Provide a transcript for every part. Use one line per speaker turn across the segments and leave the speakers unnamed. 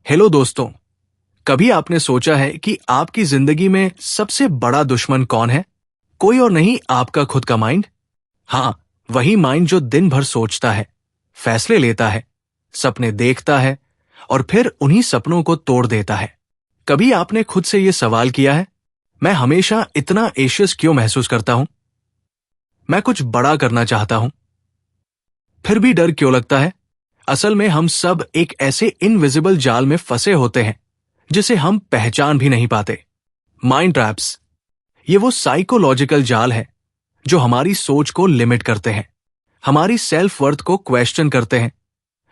Hello दोस्तों, कभी आपने सोचा है कि आपकी जिंदगी में सबसे बड़ा दुश्मन कौन है? कोई और नहीं, आपका खुद का माइंड। हाँ, वही माइंड जो दिन भर सोचता है, फैसले लेता है, सपने देखता है और फिर उन्हीं सपनों को तोड़ देता है। कभी आपने खुद से यह सवाल किया है, मैं हमेशा इतना एशियस क्यों महसूस करता हूं? मैं कुछ बड़ा करना चाहता हूं, फिर भी डर क्यों लगता है? असल में हम सब एक ऐसे इनविजिबल जाल में फंसे होते हैं जिसे हम पहचान भी नहीं पाते। माइंड ट्रैप्स, ये वो साइकोलॉजिकल जाल है जो हमारी सोच को लिमिट करते हैं, हमारी सेल्फ वर्थ को क्वेश्चन करते हैं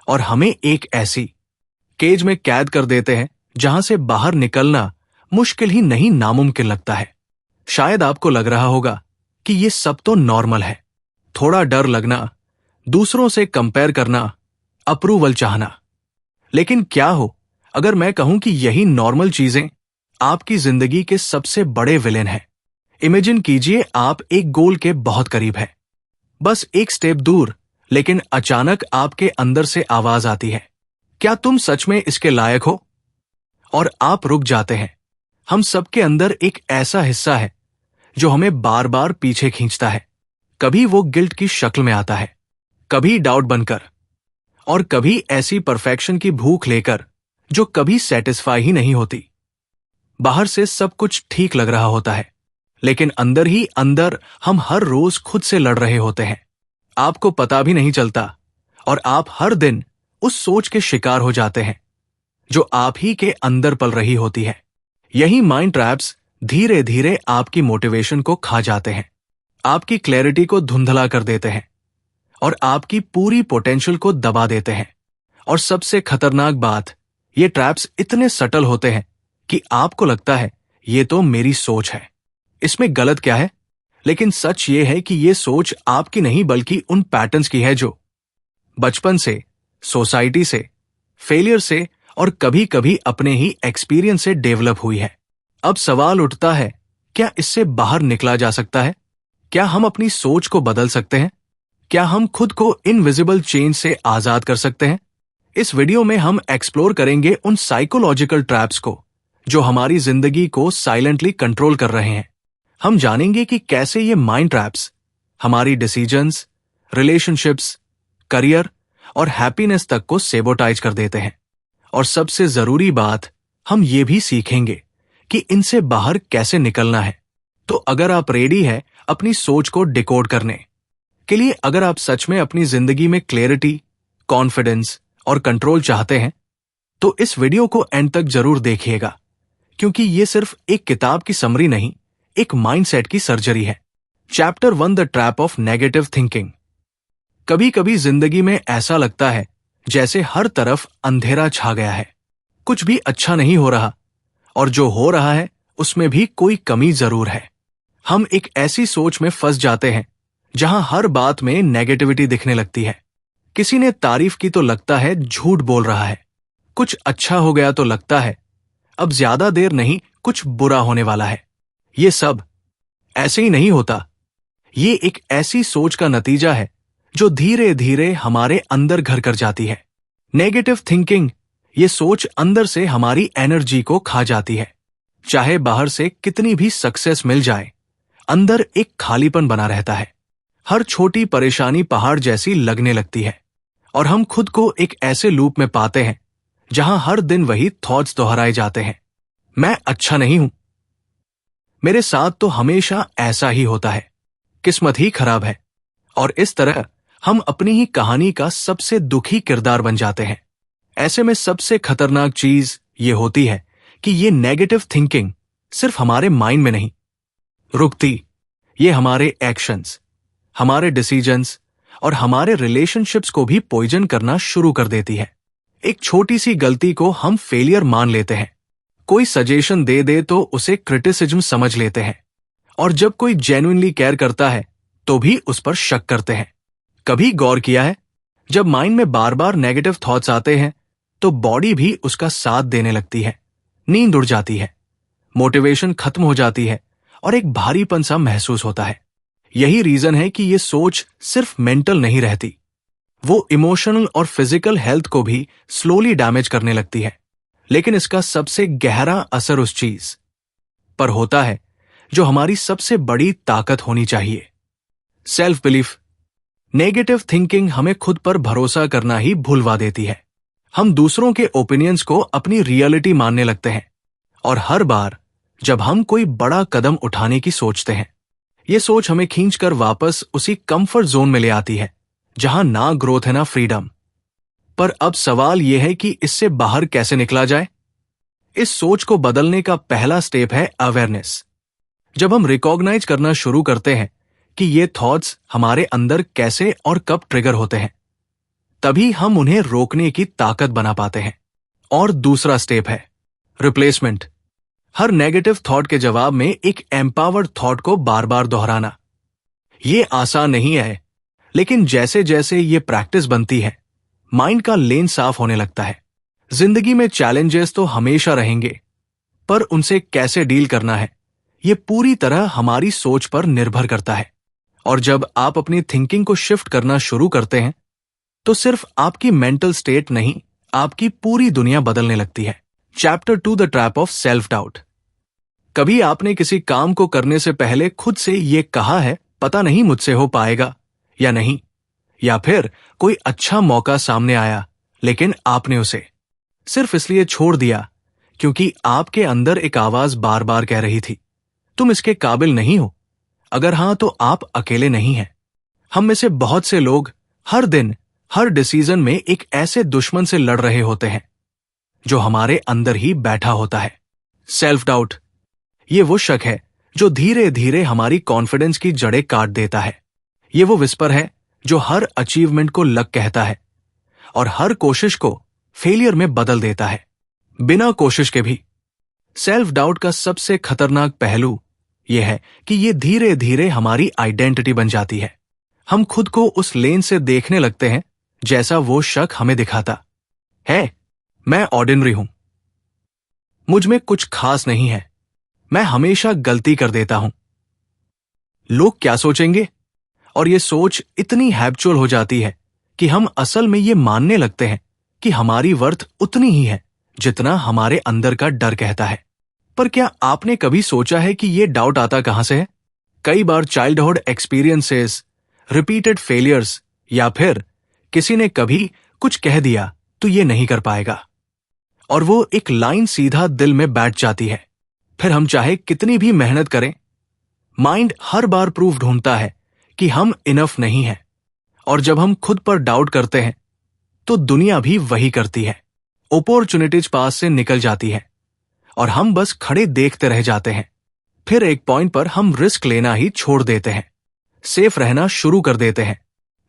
और हमें एक ऐसी केज में कैद कर देते हैं जहां से बाहर निकलना मुश्किल ही नहीं नामुमकिन लगता है। शायद आपको लग रहा होगा कि ये सब तो नॉर्मल है, थोड़ा डर लगना, दूसरों से कंपेयर करना, अप्रूवल चाहना। लेकिन क्या हो अगर मैं कहूं कि यही नॉर्मल चीजें आपकी जिंदगी के सबसे बड़े विलेन हैं? इमेजिन कीजिए आप एक गोल के बहुत करीब हैं, बस एक स्टेप दूर, लेकिन अचानक आपके अंदर से आवाज आती है, क्या तुम सच में इसके लायक हो? और आप रुक जाते हैं। हम सबके अंदर एक ऐसा हिस्सा है जो हमें बार बार पीछे खींचता है। कभी वो गिल्ट की शक्ल में आता है, कभी डाउट बनकर, और कभी ऐसी परफेक्शन की भूख लेकर जो कभी सेटिस्फाई ही नहीं होती। बाहर से सब कुछ ठीक लग रहा होता है, लेकिन अंदर ही अंदर हम हर रोज खुद से लड़ रहे होते हैं। आपको पता भी नहीं चलता और आप हर दिन उस सोच के शिकार हो जाते हैं जो आप ही के अंदर पल रही होती है। यही माइंड ट्रैप्स धीरे धीरे आपकी मोटिवेशन को खा जाते हैं, आपकी क्लैरिटी को धुंधला कर देते हैं और आपकी पूरी पोटेंशियल को दबा देते हैं। और सबसे खतरनाक बात, ये ट्रैप्स इतने सटल होते हैं कि आपको लगता है ये तो मेरी सोच है, इसमें गलत क्या है? लेकिन सच ये है कि ये सोच आपकी नहीं बल्कि उन पैटर्न्स की है जो बचपन से, सोसाइटी से, फेलियर से और कभी कभी अपने ही एक्सपीरियंस से डेवलप हुई है। अब सवाल उठता है, क्या इससे बाहर निकला जा सकता है? क्या हम अपनी सोच को बदल सकते हैं? क्या हम खुद को इनविजिबल चेन से आजाद कर सकते हैं? इस वीडियो में हम एक्सप्लोर करेंगे उन साइकोलॉजिकल ट्रैप्स को जो हमारी जिंदगी को साइलेंटली कंट्रोल कर रहे हैं। हम जानेंगे कि कैसे ये माइंड ट्रैप्स हमारी डिसीजंस, रिलेशनशिप्स, करियर और हैप्पीनेस तक को सेबोटाइज कर देते हैं। और सबसे जरूरी बात, हम ये भी सीखेंगे कि इनसे बाहर कैसे निकलना है। तो अगर आप रेडी हैं अपनी सोच को डिकोड करने के लिए, अगर आप सच में अपनी जिंदगी में क्लैरिटी, कॉन्फिडेंस और कंट्रोल चाहते हैं, तो इस वीडियो को एंड तक जरूर देखिएगा, क्योंकि ये सिर्फ एक किताब की समरी नहीं, एक माइंडसेट की सर्जरी है। Chapter 1, the trap of negative thinking. कभी कभी जिंदगी में ऐसा लगता है जैसे हर तरफ अंधेरा छा गया है, कुछ भी अच्छा नहीं हो रहा और जो हो रहा है उसमें भी कोई कमी जरूर है। हम एक ऐसी सोच में फंस जाते हैं जहां हर बात में नेगेटिविटी दिखने लगती है। किसी ने तारीफ की तो लगता है झूठ बोल रहा है, कुछ अच्छा हो गया तो लगता है अब ज्यादा देर नहीं, कुछ बुरा होने वाला है। ये सब ऐसे ही नहीं होता, ये एक ऐसी सोच का नतीजा है जो धीरे धीरे हमारे अंदर घर कर जाती है। नेगेटिव थिंकिंग, ये सोच अंदर से हमारी एनर्जी को खा जाती है। चाहे बाहर से कितनी भी सक्सेस मिल जाए, अंदर एक खालीपन बना रहता है। हर छोटी परेशानी पहाड़ जैसी लगने लगती है और हम खुद को एक ऐसे लूप में पाते हैं जहां हर दिन वही थॉट्स दोहराए जाते हैं, मैं अच्छा नहीं हूं, मेरे साथ तो हमेशा ऐसा ही होता है, किस्मत ही खराब है। और इस तरह हम अपनी ही कहानी का सबसे दुखी किरदार बन जाते हैं। ऐसे में सबसे खतरनाक चीज ये होती है कि ये नेगेटिव थिंकिंग सिर्फ हमारे माइंड में नहीं रुकती, ये हमारे एक्शंस, हमारे डिसीजंस और हमारे रिलेशनशिप्स को भी पॉइजन करना शुरू कर देती है। एक छोटी सी गलती को हम फेलियर मान लेते हैं, कोई सजेशन दे दे तो उसे क्रिटिसिज्म समझ लेते हैं, और जब कोई जेन्युइनली केयर करता है तो भी उस पर शक करते हैं। कभी गौर किया है, जब माइंड में बार बार नेगेटिव थॉट्स आते हैं तो बॉडी भी उसका साथ देने लगती है, नींद उड़ जाती है, मोटिवेशन खत्म हो जाती है और एक भारीपन सा महसूस होता है। यही रीजन है कि ये सोच सिर्फ मेंटल नहीं रहती, वो इमोशनल और फिजिकल हेल्थ को भी स्लोली डैमेज करने लगती है। लेकिन इसका सबसे गहरा असर उस चीज पर होता है जो हमारी सबसे बड़ी ताकत होनी चाहिए, सेल्फ बिलीफ। नेगेटिव थिंकिंग हमें खुद पर भरोसा करना ही भूलवा देती है। हम दूसरों के ओपिनियंस को अपनी रियलिटी मानने लगते हैं, और हर बार जब हम कोई बड़ा कदम उठाने की सोचते हैं, ये सोच हमें खींचकर वापस उसी कंफर्ट जोन में ले आती है जहां ना ग्रोथ है ना फ्रीडम। पर अब सवाल यह है कि इससे बाहर कैसे निकला जाए। इस सोच को बदलने का पहला स्टेप है अवेयरनेस। जब हम रिकॉग्नाइज करना शुरू करते हैं कि ये थॉट्स हमारे अंदर कैसे और कब ट्रिगर होते हैं, तभी हम उन्हें रोकने की ताकत बना पाते हैं। और दूसरा स्टेप है रिप्लेसमेंट। हर नेगेटिव थॉट के जवाब में एक एम्पावर्ड थॉट को बार बार दोहराना। ये आसान नहीं है, लेकिन जैसे जैसे ये प्रैक्टिस बनती है, माइंड का लेन साफ होने लगता है। जिंदगी में चैलेंजेस तो हमेशा रहेंगे, पर उनसे कैसे डील करना है, ये पूरी तरह हमारी सोच पर निर्भर करता है। और जब आप अपनी थिंकिंग को शिफ्ट करना शुरू करते हैं, तो सिर्फ आपकी मेंटल स्टेट नहीं, आपकी पूरी दुनिया बदलने लगती है। Chapter 2 the trap of self doubt. कभी आपने किसी काम को करने से पहले खुद से ये कहा है, पता नहीं मुझसे हो पाएगा या नहीं? या फिर कोई अच्छा मौका सामने आया, लेकिन आपने उसे सिर्फ इसलिए छोड़ दिया क्योंकि आपके अंदर एक आवाज बार बार कह रही थी, तुम इसके काबिल नहीं हो? अगर हां, तो आप अकेले नहीं हैं। हम में से बहुत से लोग हर दिन, हर डिसीजन में एक ऐसे दुश्मन से लड़ रहे होते हैं जो हमारे अंदर ही बैठा होता है, सेल्फ डाउट। ये वो शक है जो धीरे धीरे हमारी कॉन्फिडेंस की जड़ें काट देता है। ये वो विस्पर है जो हर अचीवमेंट को लक कहता है और हर कोशिश को फेलियर में बदल देता है, बिना कोशिश के भी। सेल्फ डाउट का सबसे खतरनाक पहलू यह है कि ये धीरे धीरे हमारी आइडेंटिटी बन जाती है। हम खुद को उस लेन से देखने लगते हैं जैसा वो शक हमें दिखाता है। मैं ऑर्डिनरी हूं, मुझ में कुछ खास नहीं है, मैं हमेशा गलती कर देता हूं, लोग क्या सोचेंगे? और ये सोच इतनी हैबिचुअल हो जाती है कि हम असल में ये मानने लगते हैं कि हमारी वर्थ उतनी ही है जितना हमारे अंदर का डर कहता है। पर क्या आपने कभी सोचा है कि ये डाउट आता कहां से है? कई बार चाइल्डहुड एक्सपीरियंसेस, रिपीटेड फेलियर्स, या फिर किसी ने कभी कुछ कह दिया तो ये नहीं कर पाएगा, और वो एक लाइन सीधा दिल में बैठ जाती है। फिर हम चाहे कितनी भी मेहनत करें, माइंड हर बार प्रूफ ढूंढता है कि हम इनफ नहीं हैं। और जब हम खुद पर डाउट करते हैं, तो दुनिया भी वही करती है। अपॉर्चुनिटीज पास से निकल जाती है और हम बस खड़े देखते रह जाते हैं। फिर एक पॉइंट पर हम रिस्क लेना ही छोड़ देते हैं, सेफ रहना शुरू कर देते हैं,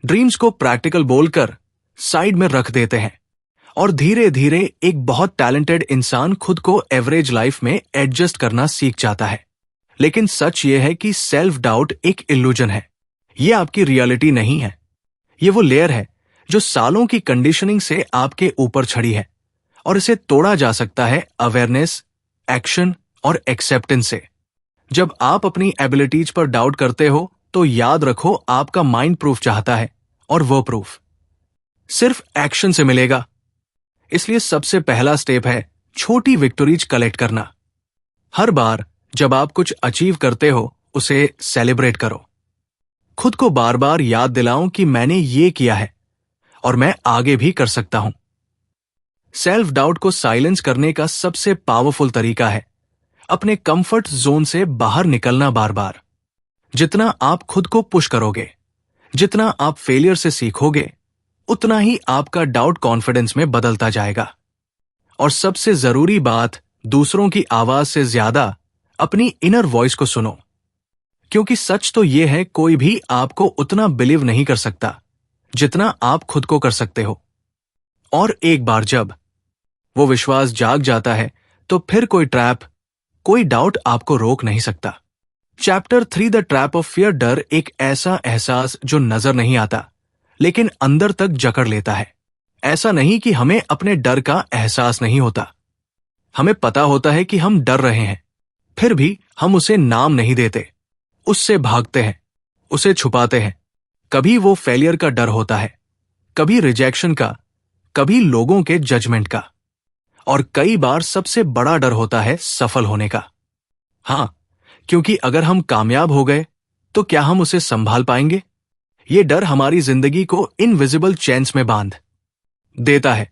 ड्रीम्स को प्रैक्टिकल बोलकर साइड में रख देते हैं, और धीरे धीरे एक बहुत टैलेंटेड इंसान खुद को एवरेज लाइफ में एडजस्ट करना सीख जाता है। लेकिन सच ये है कि सेल्फ डाउट एक इल्यूजन है। ये आपकी रियलिटी नहीं है। ये वो लेयर है जो सालों की कंडीशनिंग से आपके ऊपर छड़ी है, और इसे तोड़ा जा सकता है अवेयरनेस, एक्शन और एक्सेप्टेंस से। जब आप अपनी एबिलिटीज पर डाउट करते हो, तो याद रखो आपका माइंड प्रूफ चाहता है, और वो प्रूफ सिर्फ एक्शन से मिलेगा। इसलिए सबसे पहला स्टेप है छोटी विक्टोरीज कलेक्ट करना। हर बार जब आप कुछ अचीव करते हो, उसे सेलिब्रेट करो। खुद को बार बार याद दिलाओ कि मैंने ये किया है और मैं आगे भी कर सकता हूं। सेल्फ डाउट को साइलेंस करने का सबसे पावरफुल तरीका है अपने कंफर्ट जोन से बाहर निकलना। बार बार जितना आप खुद को पुश करोगे, जितना आप फेलियर से सीखोगे, उतना ही आपका डाउट कॉन्फिडेंस में बदलता जाएगा। और सबसे जरूरी बात, दूसरों की आवाज से ज्यादा अपनी इनर वॉइस को सुनो, क्योंकि सच तो यह है, कोई भी आपको उतना बिलीव नहीं कर सकता जितना आप खुद को कर सकते हो। और एक बार जब वो विश्वास जाग जाता है, तो फिर कोई ट्रैप, कोई डाउट आपको रोक नहीं सकता। Chapter 3 the trap of fear. डर एक ऐसा एहसास जो नजर नहीं आता लेकिन अंदर तक जकड़ लेता है। ऐसा नहीं कि हमें अपने डर का एहसास नहीं होता, हमें पता होता है कि हम डर रहे हैं, फिर भी हम उसे नाम नहीं देते, उससे भागते हैं, उसे छुपाते हैं। कभी वो फेलियर का डर होता है, कभी रिजेक्शन का, कभी लोगों के जजमेंट का। और कई बार सबसे बड़ा डर होता है सफल होने का। हाँ, क्योंकि अगर हम कामयाब हो गए तो क्या हम उसे संभाल पाएंगे? ये डर हमारी जिंदगी को इनविजिबल चेन्स में बांध देता है।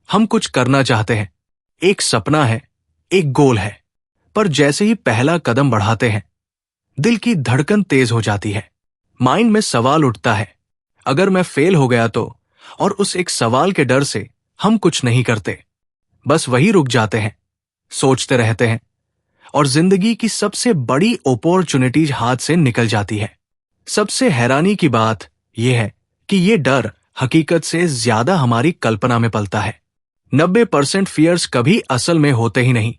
हम कुछ करना चाहते हैं, एक सपना है, एक गोल है, पर जैसे ही पहला कदम बढ़ाते हैं, दिल की धड़कन तेज हो जाती है। माइंड में सवाल उठता है, अगर मैं फेल हो गया तो? और उस एक सवाल के डर से हम कुछ नहीं करते, बस वही रुक जाते हैं, सोचते रहते हैं, और जिंदगी की सबसे बड़ी अपॉर्चुनिटीज हाथ से निकल जाती है। सबसे हैरानी की बात यह है कि यह डर हकीकत से ज्यादा हमारी कल्पना में पलता है। 90% फियर्स कभी असल में होते ही नहीं,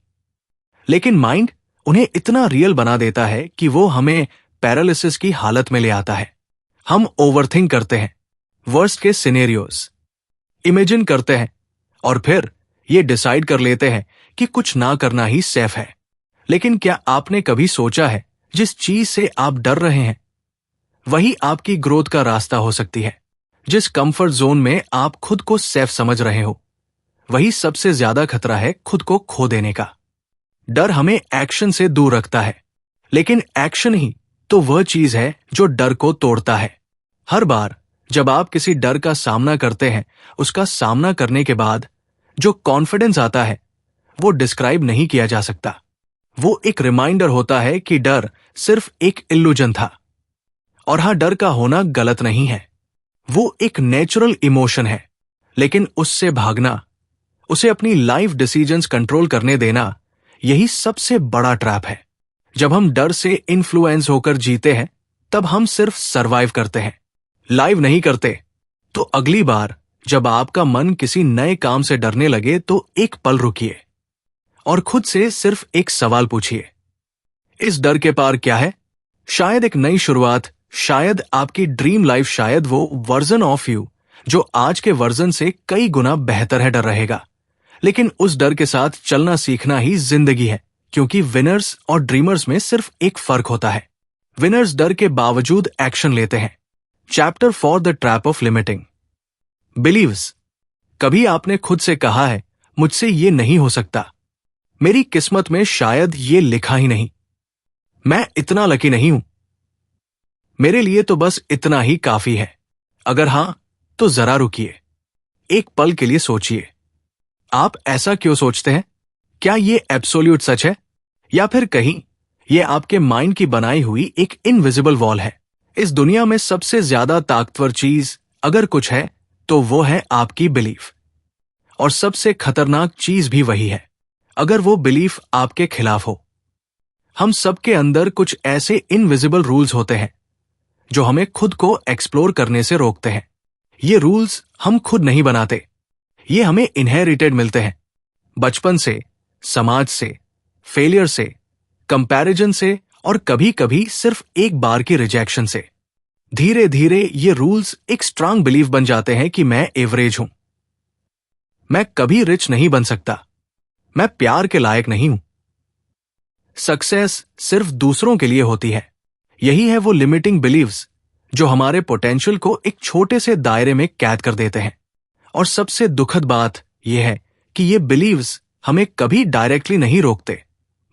लेकिन माइंड उन्हें इतना रियल बना देता है कि वो हमें पैरालिसिस की हालत में ले आता है। हम ओवरथिंक करते हैं, वर्स्ट के सिनेरियोस इमेजिन करते हैं, और फिर ये डिसाइड कर लेते हैं कि कुछ ना करना ही सेफ है। लेकिन क्या आपने कभी सोचा है, जिस चीज से आप डर रहे हैं वही आपकी ग्रोथ का रास्ता हो सकती है। जिस कंफर्ट जोन में आप खुद को सेफ समझ रहे हो, वही सबसे ज्यादा खतरा है खुद को खो देने का। डर हमें एक्शन से दूर रखता है, लेकिन एक्शन ही तो वह चीज है जो डर को तोड़ता है। हर बार जब आप किसी डर का सामना करते हैं, उसका सामना करने के बाद जो कॉन्फिडेंस आता है वो डिस्क्राइब नहीं किया जा सकता। वो एक रिमाइंडर होता है कि डर सिर्फ एक इल्यूजन था। और हाँ, डर का होना गलत नहीं है, वो एक नेचुरल इमोशन है, लेकिन उससे भागना, उसे अपनी लाइफ डिसीजंस कंट्रोल करने देना, यही सबसे बड़ा ट्रैप है। जब हम डर से इन्फ्लुएंस होकर जीते हैं, तब हम सिर्फ सरवाइव करते हैं, लाइव नहीं करते। तो अगली बार जब आपका मन किसी नए काम से डरने लगे, तो एक पल रुकिए और खुद से सिर्फ एक सवाल पूछिए, इस डर के पार क्या है? शायद एक नई शुरुआत, शायद आपकी ड्रीम लाइफ, शायद वो वर्जन ऑफ यू जो आज के वर्जन से कई गुना बेहतर है डर रहेगा। लेकिन उस डर के साथ चलना सीखना ही जिंदगी है, क्योंकि विनर्स और ड्रीमर्स में सिर्फ एक फर्क होता है, विनर्स डर के बावजूद एक्शन लेते हैं। Chapter 4 the trap of limiting believes. कभी आपने खुद से कहा है, मुझसे ये नहीं हो सकता, मेरी किस्मत में शायद ये लिखा ही नहीं, मैं इतना लकी नहीं हूं, मेरे लिए तो बस इतना ही काफी है? अगर हां, तो जरा रुकिए, एक पल के लिए सोचिए, आप ऐसा क्यों सोचते हैं? क्या ये एब्सोल्यूट सच है, या फिर कहीं ये आपके माइंड की बनाई हुई एक इनविजिबल वॉल है? इस दुनिया में सबसे ज्यादा ताकतवर चीज अगर कुछ है तो वो है आपकी बिलीफ, और सबसे खतरनाक चीज भी वही है अगर वो बिलीफ आपके खिलाफ हो। हम सबके अंदर कुछ ऐसे इनविजिबल रूल्स होते हैं जो हमें खुद को एक्सप्लोर करने से रोकते हैं। ये रूल्स हम खुद नहीं बनाते, ये हमें इनहेरिटेड मिलते हैं, बचपन से, समाज से, फेलियर से, कंपैरिजन से, और कभी कभी सिर्फ एक बार की रिजेक्शन से। धीरे धीरे ये रूल्स एक स्ट्रांग बिलीफ बन जाते हैं कि मैं एवरेज हूं, मैं कभी रिच नहीं बन सकता, मैं प्यार के लायक नहीं हूं, सक्सेस सिर्फ दूसरों के लिए होती है। यही है वो लिमिटिंग बिलीव्स जो हमारे पोटेंशियल को एक छोटे से दायरे में कैद कर देते हैं। और सबसे दुखद बात यह है कि ये बिलीव्स हमें कभी डायरेक्टली नहीं रोकते,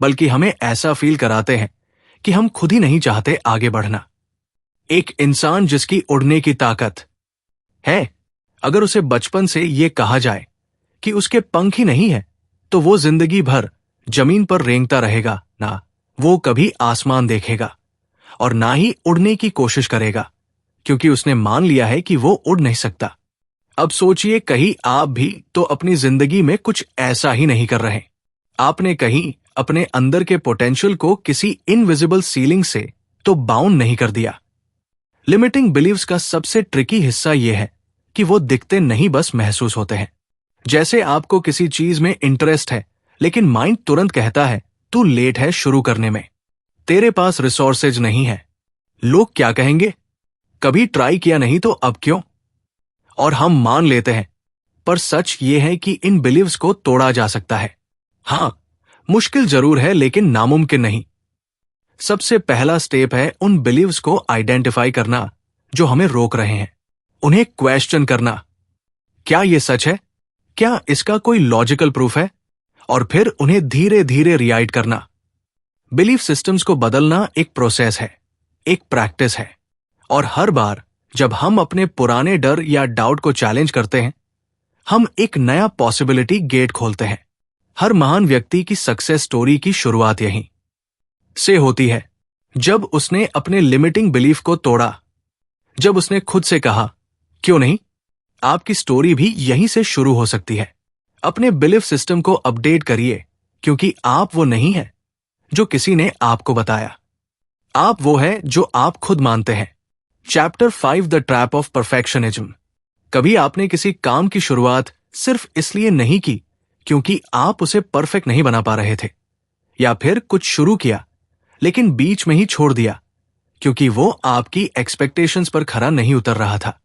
बल्कि हमें ऐसा फील कराते हैं कि हम खुद ही नहीं चाहते आगे बढ़ना। एक इंसान जिसकी उड़ने की ताकत है, अगर उसे बचपन से ये कहा जाए कि उसके पंख ही नहीं है, तो वो जिंदगी भर जमीन पर रेंगता रहेगा, ना वो कभी आसमान देखेगा और ना ही उड़ने की कोशिश करेगा, क्योंकि उसने मान लिया है कि वो उड़ नहीं सकता। अब सोचिए, कहीं आप भी तो अपनी जिंदगी में कुछ ऐसा ही नहीं कर रहे। आपने कहीं अपने अंदर के पोटेंशियल को किसी इनविजिबल सीलिंग से तो बाउंड नहीं कर दिया। लिमिटिंग बिलीव्स का सबसे ट्रिकी हिस्सा यह है कि वो दिखते नहीं, बस महसूस होते हैं। जैसे आपको किसी चीज में इंटरेस्ट है, लेकिन माइंड तुरंत कहता है तू लेट है शुरू करने में, तेरे पास रिसोर्सेज नहीं है, लोग क्या कहेंगे, कभी ट्राई किया नहीं तो अब क्यों? और हम मान लेते हैं, पर सच ये है कि इन बिलीव्स को तोड़ा जा सकता है। हां, मुश्किल जरूर है, लेकिन नामुमकिन नहीं। सबसे पहला स्टेप है उन बिलीव्स को आइडेंटिफाई करना जो हमें रोक रहे हैं, उन्हें क्वेश्चन करना। क्या ये सच है? क्या इसका कोई लॉजिकल प्रूफ है? और फिर उन्हें धीरे धीरे रिराइट करना। बिलीफ सिस्टम्स को बदलना एक प्रोसेस है, एक प्रैक्टिस है, और हर बार जब हम अपने पुराने डर या डाउट को चैलेंज करते हैं, हम एक नया पॉसिबिलिटी गेट खोलते हैं। हर महान व्यक्ति की सक्सेस स्टोरी की शुरुआत यहीं से होती है, जब उसने अपने लिमिटिंग बिलीफ को तोड़ा, जब उसने खुद से कहा क्यों नहीं। आपकी स्टोरी भी यहीं से शुरू हो सकती है। अपने बिलीफ सिस्टम को अपडेट करिए, क्योंकि आप वो नहीं है जो किसी ने आपको बताया। आप वो है जो आप खुद मानते हैं। Chapter 5 the trap of perfectionism. कभी आपने किसी काम की शुरुआत सिर्फ इसलिए नहीं की क्योंकि आप उसे परफेक्ट नहीं बना पा रहे थे, या फिर कुछ शुरू किया लेकिन बीच में ही छोड़ दिया क्योंकि वो आपकी एक्सपेक्टेशंस पर खरा नहीं उतर रहा था?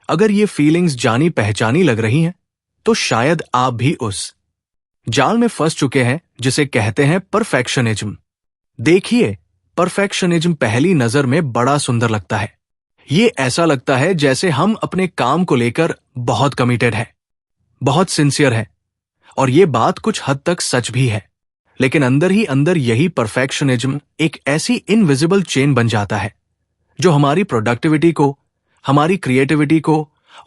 अगर ये फीलिंग्स जानी पहचानी लग रही हैं, तो शायद आप भी उस जाल में फंस चुके हैं जिसे कहते हैं परफेक्शनिज्म। देखिए, परफेक्शनिज्म पहली नजर में बड़ा सुंदर लगता है। ये ऐसा लगता है जैसे हम अपने काम को लेकर बहुत कमिटेड है, बहुत सिंसियर है, और ये बात कुछ हद तक सच भी है। लेकिन अंदर ही अंदर यही परफेक्शनिज्म एक ऐसी इनविजिबल चेन बन जाता है जो हमारी प्रोडक्टिविटी को, हमारी क्रिएटिविटी को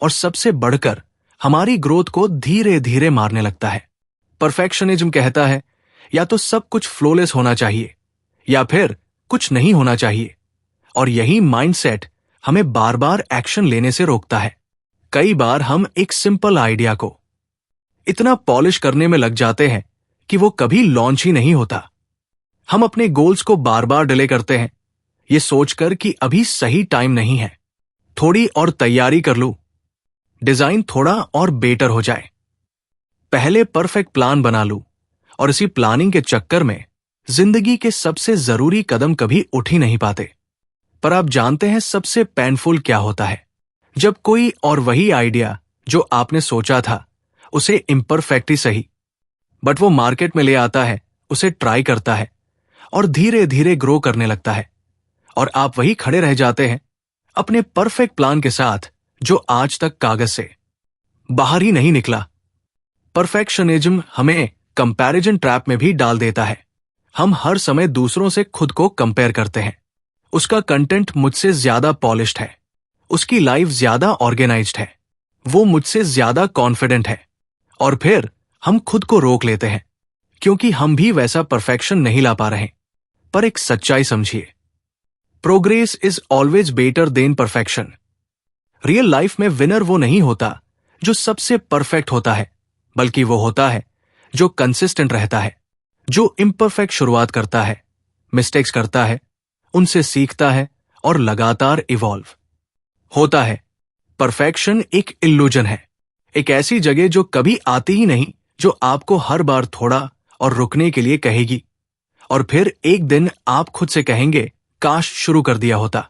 और सबसे बढ़कर हमारी ग्रोथ को धीरे धीरे मारने लगता है। परफेक्शनिज्म कहता है या तो सब कुछ फ्लोलेस होना चाहिए या फिर कुछ नहीं होना चाहिए, और यही माइंडसेट हमें बार बार एक्शन लेने से रोकता है। कई बार हम एक सिंपल आइडिया को इतना पॉलिश करने में लग जाते हैं कि वो कभी लॉन्च ही नहीं होता। हम अपने गोल्स को बार बार डिले करते हैं, ये सोचकर कि अभी सही टाइम नहीं है, थोड़ी और तैयारी कर लूं, डिजाइन थोड़ा और बेटर हो जाए, पहले परफेक्ट प्लान बना लूं, और इसी प्लानिंग के चक्कर में जिंदगी के सबसे जरूरी कदम कभी उठ ही नहीं पाते। पर आप जानते हैं सबसे पेनफुल क्या होता है? जब कोई और वही आइडिया जो आपने सोचा था, उसे इम्परफेक्ट ही सही, बट वो मार्केट में ले आता है, उसे ट्राई करता है और धीरे धीरे ग्रो करने लगता है, और आप वही खड़े रह जाते हैं अपने परफेक्ट प्लान के साथ जो आज तक कागज से बाहर ही नहीं निकला। परफेक्शनिज्म हमें कंपैरिजन ट्रैप में भी डाल देता है। हम हर समय दूसरों से खुद को कंपेयर करते हैं। उसका कंटेंट मुझसे ज्यादा पॉलिश्ड है, उसकी लाइफ ज्यादा ऑर्गेनाइज्ड है, वो मुझसे ज्यादा कॉन्फिडेंट है, और फिर हम खुद को रोक लेते हैं क्योंकि हम भी वैसा परफेक्शन नहीं ला पा रहे। पर एक सच्चाई समझिए, progress is always better than perfection. Real life में विनर वो नहीं होता जो सबसे परफेक्ट होता है, बल्कि वो होता है जो कंसिस्टेंट रहता है, जो इम्परफेक्ट शुरुआत करता है, मिस्टेक्स करता है, उनसे सीखता है और लगातार इवॉल्व होता है। परफेक्शन एक इल्यूजन है, एक ऐसी जगह जो कभी आती ही नहीं, जो आपको हर बार थोड़ा और रुकने के लिए कहेगी, और फिर एक दिन आप खुद से कहेंगे काश शुरू कर दिया होता।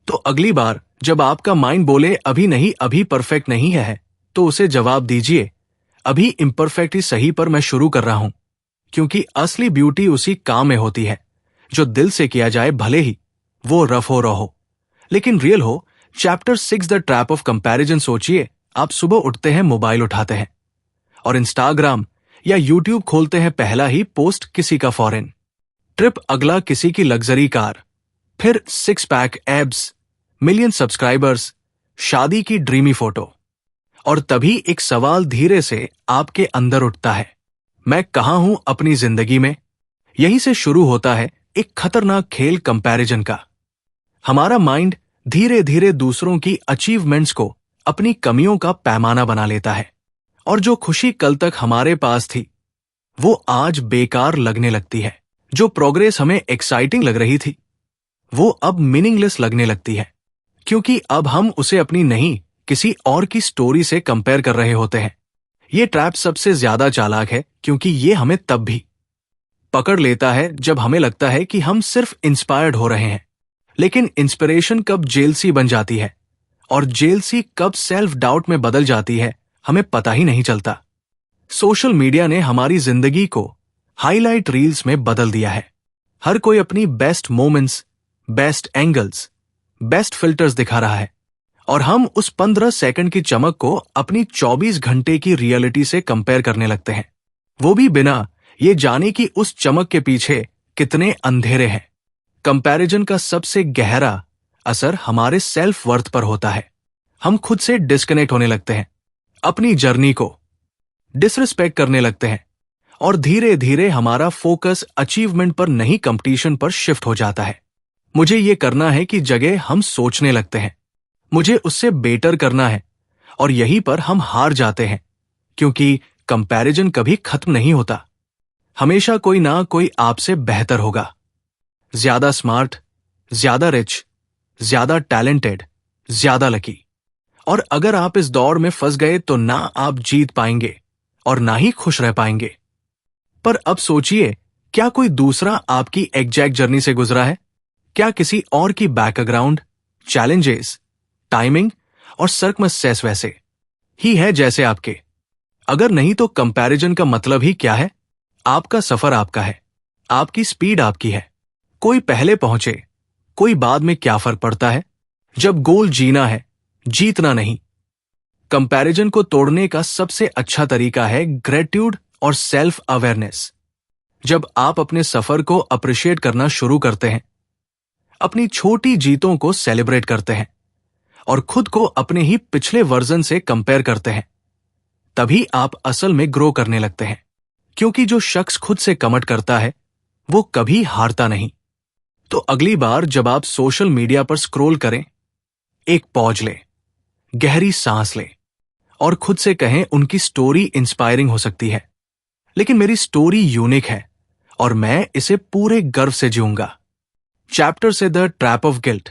तो अगली बार जब आपका माइंड बोले अभी नहीं, अभी परफेक्ट नहीं है, तो उसे जवाब दीजिए अभी इम्परफेक्ट ही सही, पर मैं शुरू कर रहा हूं, क्योंकि असली ब्यूटी उसी काम में होती है जो दिल से किया जाए, भले ही वो रफ हो रहो लेकिन रियल हो। Chapter 6 the trap of comparison. सोचिए, आप सुबह उठते हैं, मोबाइल उठाते हैं और इंस्टाग्राम या यूट्यूब खोलते हैं, पहला ही पोस्ट किसी का फॉरेन ट्रिप, अगला किसी की लग्जरी कार, फिर 6 पैक एब्स, मिलियन सब्सक्राइबर्स, शादी की ड्रीमी फोटो, और तभी एक सवाल धीरे से आपके अंदर उठता है, मैं कहां हूं अपनी जिंदगी में? यहीं से शुरू होता है एक खतरनाक खेल कंपैरिजन का। हमारा माइंड धीरे धीरे दूसरों की अचीवमेंट्स को अपनी कमियों का पैमाना बना लेता है, और जो खुशी कल तक हमारे पास थी वो आज बेकार लगने लगती है। जो प्रोग्रेस हमें एक्साइटिंग लग रही थी वो अब मीनिंगलेस लगने लगती है, क्योंकि अब हम उसे अपनी नहीं, किसी और की स्टोरी से कंपेयर कर रहे होते हैं। ये ट्रैप सबसे ज्यादा चालाक है, क्योंकि ये हमें तब भी पकड़ लेता है जब हमें लगता है कि हम सिर्फ इंस्पायर्ड हो रहे हैं, लेकिन इंस्पिरेशन कब जेलसी बन जाती है और जेलसी कब सेल्फ डाउट में बदल जाती है, हमें पता ही नहीं चलता। सोशल मीडिया ने हमारी जिंदगी को हाईलाइट रील्स में बदल दिया है। हर कोई अपनी best moments, best angles, best filters दिखा रहा है, और हम उस 15 सेकंड की चमक को अपनी 24 घंटे की रियलिटी से कंपेयर करने लगते हैं। वो भी बिना ये जाने कि उस चमक के पीछे कितने अंधेरे हैं। कंपैरिजन का सबसे गहरा असर हमारे सेल्फ वर्थ पर होता है। हम खुद से डिस्कनेक्ट होने लगते हैं, अपनी जर्नी को डिसरिस्पेक्ट करने लगते हैं और धीरे धीरे हमारा फोकस अचीवमेंट पर नहीं कंपटीशन पर शिफ्ट हो जाता है। मुझे ये करना है कि जगह हम सोचने लगते हैं मुझे उससे बेटर करना है, और यहीं पर हम हार जाते हैं क्योंकि कंपैरिजन कभी खत्म नहीं होता। हमेशा कोई ना कोई आपसे बेहतर होगा, ज्यादा स्मार्ट, ज्यादा रिच, ज्यादा टैलेंटेड, ज्यादा लकी। और अगर आप इस दौड़ में फंस गए तो ना आप जीत पाएंगे और ना ही खुश रह पाएंगे। पर अब सोचिए, क्या कोई दूसरा आपकी एग्जैक्ट जर्नी से गुजरा है? क्या किसी और की बैकग्राउंड, चैलेंजेस, टाइमिंग और सर्कमस्टेंस वैसे ही है जैसे आपके? अगर नहीं तो कंपैरिजन का मतलब ही क्या है? आपका सफर आपका है, आपकी स्पीड आपकी है। कोई पहले पहुंचे, कोई बाद में, क्या फर्क पड़ता है जब गोल जीना है, जीतना नहीं। कंपैरिजन को तोड़ने का सबसे अच्छा तरीका है ग्रेटिट्यूड और सेल्फ अवेयरनेस। जब आप अपने सफर को अप्रिशिएट करना शुरू करते हैं, अपनी छोटी जीतों को सेलिब्रेट करते हैं और खुद को अपने ही पिछले वर्जन से कंपेयर करते हैं, तभी आप असल में ग्रो करने लगते हैं। क्योंकि जो शख्स खुद से कमिट करता है वो कभी हारता नहीं। तो अगली बार जब आप सोशल मीडिया पर स्क्रॉल करें, एक पॉज ले, गहरी सांस ले और खुद से कहें, उनकी स्टोरी इंस्पायरिंग हो सकती है, लेकिन मेरी स्टोरी यूनिक है और मैं इसे पूरे गर्व से जीऊंगा। चैप्टर से द ट्रैप ऑफ गिल्ट।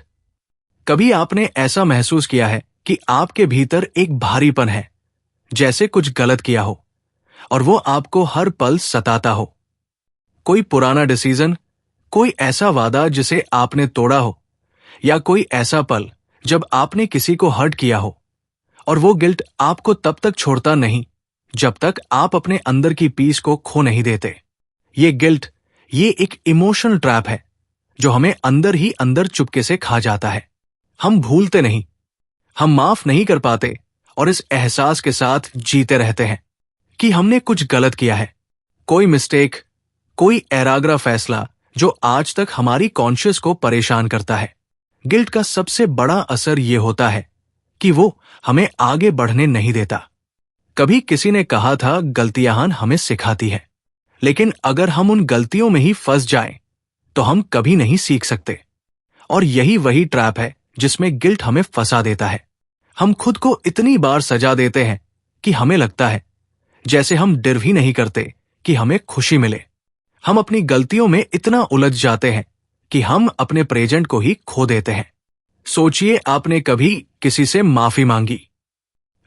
कभी आपने ऐसा महसूस किया है कि आपके भीतर एक भारीपन है, जैसे कुछ गलत किया हो और वो आपको हर पल सताता हो? कोई पुराना डिसीजन, कोई ऐसा वादा जिसे आपने तोड़ा हो, या कोई ऐसा पल जब आपने किसी को हर्ट किया हो, और वो गिल्ट आपको तब तक छोड़ता नहीं जब तक आप अपने अंदर की पीस को खो नहीं देते। ये गिल्ट, ये एक इमोशनल ट्रैप है जो हमें अंदर ही अंदर चुपके से खा जाता है। हम भूलते नहीं, हम माफ नहीं कर पाते और इस एहसास के साथ जीते रहते हैं कि हमने कुछ गलत किया है। कोई मिस्टेक, कोई एराग्रा फैसला जो आज तक हमारी कॉन्शियस को परेशान करता है। गिल्ट का सबसे बड़ा असर यह होता है कि वो हमें आगे बढ़ने नहीं देता। कभी किसी ने कहा था, गलतियां हमें सिखाती है, लेकिन अगर हम उन गलतियों में ही फंस जाएं, तो हम कभी नहीं सीख सकते। और यही वही ट्रैप है जिसमें गिल्ट हमें फंसा देता है। हम खुद को इतनी बार सजा देते हैं कि हमें लगता है जैसे हम डिर्व ही नहीं करते कि हमें खुशी मिले। हम अपनी गलतियों में इतना उलझ जाते हैं कि हम अपने प्रेजेंट को ही खो देते हैं। सोचिए, आपने कभी किसी से माफी मांगी,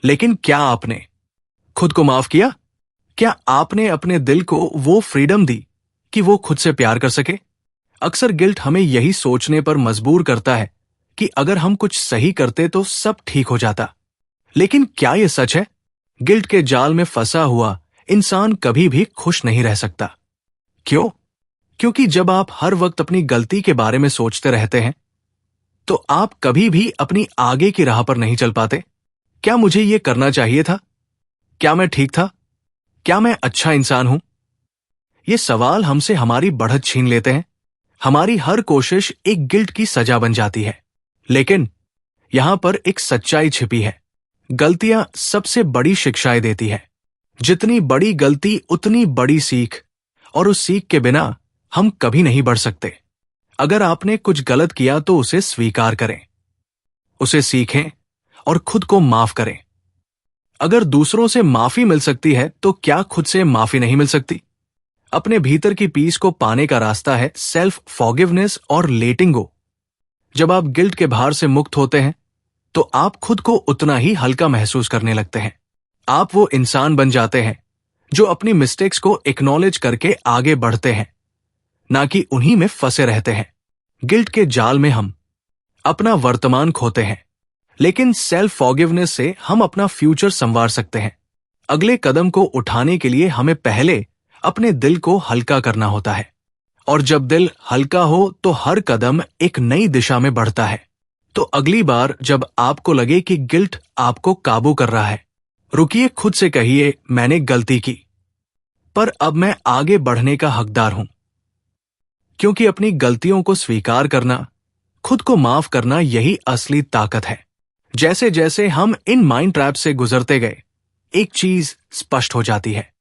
लेकिन क्या आपने खुद को माफ किया? क्या आपने अपने दिल को वो फ्रीडम दी कि वो खुद से प्यार कर सके? अक्सर गिल्ट हमें यही सोचने पर मजबूर करता है कि अगर हम कुछ सही करते तो सब ठीक हो जाता। लेकिन क्या यह सच है? गिल्ट के जाल में फंसा हुआ इंसान कभी भी खुश नहीं रह सकता। क्यों? क्योंकि जब आप हर वक्त अपनी गलती के बारे में सोचते रहते हैं, तो आप कभी भी अपनी आगे की राह पर नहीं चल पाते। क्या मुझे यह करना चाहिए था? क्या मैं ठीक था? क्या मैं अच्छा इंसान हूं? ये सवाल हमसे हमारी बढ़त छीन लेते हैं। हमारी हर कोशिश एक गिल्ट की सजा बन जाती है। लेकिन यहां पर एक सच्चाई छिपी है। गलतियां सबसे बड़ी शिक्षाएं देती है। जितनी बड़ी गलती उतनी बड़ी सीख, और उस सीख के बिना हम कभी नहीं बढ़ सकते। अगर आपने कुछ गलत किया तो उसे स्वीकार करें, उसे सीखें और खुद को माफ करें। अगर दूसरों से माफी मिल सकती है तो क्या खुद से माफी नहीं मिल सकती? अपने भीतर की पीस को पाने का रास्ता है सेल्फ फॉरगिवनेस और लेटिंग गो। जब आप गिल्ट के भार से मुक्त होते हैं तो आप खुद को उतना ही हल्का महसूस करने लगते हैं। आप वो इंसान बन जाते हैं जो अपनी मिस्टेक्स को एक्नॉलेज करके आगे बढ़ते हैं, ना कि उन्हीं में फंसे रहते हैं। गिल्ट के जाल में हम अपना वर्तमान खोते हैं, लेकिन सेल्फ फॉरगिवनेस से हम अपना फ्यूचर संवार सकते हैं। अगले कदम को उठाने के लिए हमें पहले अपने दिल को हल्का करना होता है, और जब दिल हल्का हो तो हर कदम एक नई दिशा में बढ़ता है। तो अगली बार जब आपको लगे कि गिल्ट आपको काबू कर रहा है, रुकिए, खुद से कहिए, मैंने गलती की, पर अब मैं आगे बढ़ने का हकदार हूं, क्योंकि अपनी गलतियों को स्वीकार करना, खुद को माफ करना, यही असली ताकत है। जैसे जैसे हम इन माइंड ट्रैप से गुजरते गए, एक चीज स्पष्ट हो जाती है,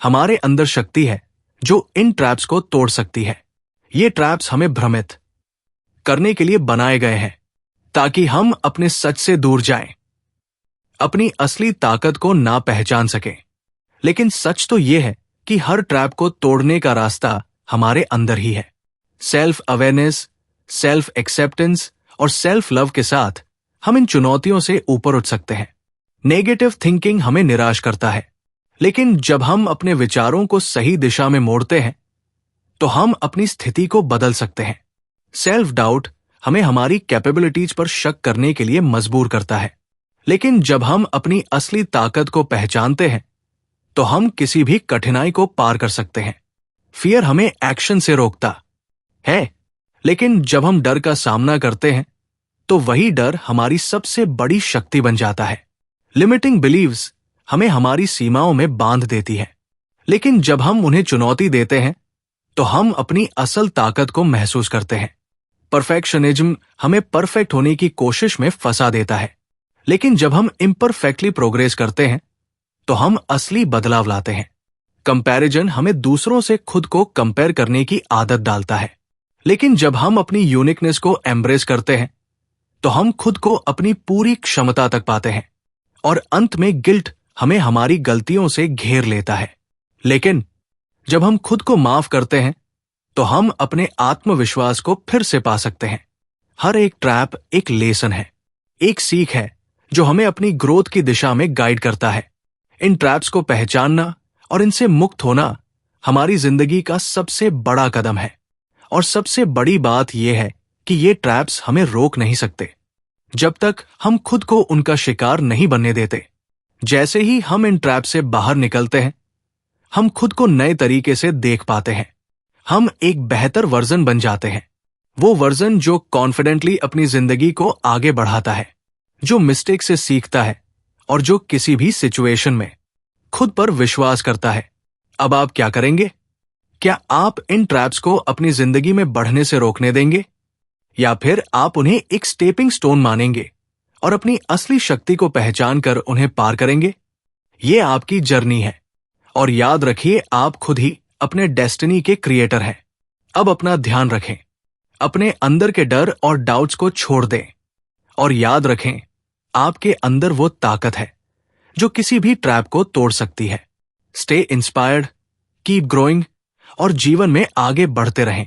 हमारे अंदर शक्ति है जो इन ट्रैप्स को तोड़ सकती है। ये ट्रैप्स हमें भ्रमित करने के लिए बनाए गए हैं, ताकि हम अपने सच से दूर जाएं, अपनी असली ताकत को ना पहचान सकें। लेकिन सच तो यह है कि हर ट्रैप को तोड़ने का रास्ता हमारे अंदर ही है। सेल्फ अवेयरनेस, सेल्फ एक्सेप्टेंस और सेल्फ लव के साथ हम इन चुनौतियों से ऊपर उठ सकते हैं। नेगेटिव थिंकिंग हमें निराश करता है, लेकिन जब हम अपने विचारों को सही दिशा में मोड़ते हैं तो हम अपनी स्थिति को बदल सकते हैं। सेल्फ डाउट हमें हमारी कैपेबिलिटीज पर शक करने के लिए मजबूर करता है, लेकिन जब हम अपनी असली ताकत को पहचानते हैं तो हम किसी भी कठिनाई को पार कर सकते हैं। फियर हमें एक्शन से रोकता है, लेकिन जब हम डर का सामना करते हैं तो वही डर हमारी सबसे बड़ी शक्ति बन जाता है। लिमिटिंग बिलीव्स हमें हमारी सीमाओं में बांध देती है, लेकिन जब हम उन्हें चुनौती देते हैं तो हम अपनी असल ताकत को महसूस करते हैं। परफेक्शनिज्म हमें परफेक्ट होने की कोशिश में फंसा देता है, लेकिन जब हम इम्परफेक्टली प्रोग्रेस करते हैं तो हम असली बदलाव लाते हैं। कंपैरिजन हमें दूसरों से खुद को कंपेयर करने की आदत डालता है, लेकिन जब हम अपनी यूनिकनेस को एम्ब्रेस करते हैं तो हम खुद को अपनी पूरी क्षमता तक पाते हैं। और अंत में गिल्ट हमें हमारी गलतियों से घेर लेता है, लेकिन जब हम खुद को माफ करते हैं तो हम अपने आत्मविश्वास को फिर से पा सकते हैं। हर एक ट्रैप एक लेसन है, एक सीख है जो हमें अपनी ग्रोथ की दिशा में गाइड करता है। इन ट्रैप्स को पहचानना और इनसे मुक्त होना हमारी जिंदगी का सबसे बड़ा कदम है। और सबसे बड़ी बात यह है कि ये ट्रैप्स हमें रोक नहीं सकते जब तक हम खुद को उनका शिकार नहीं बनने देते। जैसे ही हम इन ट्रैप से बाहर निकलते हैं, हम खुद को नए तरीके से देख पाते हैं। हम एक बेहतर वर्जन बन जाते हैं, वो वर्जन जो कॉन्फिडेंटली अपनी जिंदगी को आगे बढ़ाता है, जो मिस्टेक से सीखता है और जो किसी भी सिचुएशन में खुद पर विश्वास करता है। अब आप क्या करेंगे? क्या आप इन ट्रैप्स को अपनी जिंदगी में बढ़ने से रोकने देंगे, या फिर आप उन्हें एक स्टेपिंग स्टोन मानेंगे और अपनी असली शक्ति को पहचान कर उन्हें पार करेंगे? ये आपकी जर्नी है, और याद रखिए आप खुद ही अपने डेस्टिनी के क्रिएटर हैं। अब अपना ध्यान रखें, अपने अंदर के डर और डाउट्स को छोड़ दें, और याद रखें आपके अंदर वो ताकत है जो किसी भी ट्रैप को तोड़ सकती है। स्टे इंस्पायर्ड, कीप ग्रोइंग और जीवन में आगे बढ़ते रहें।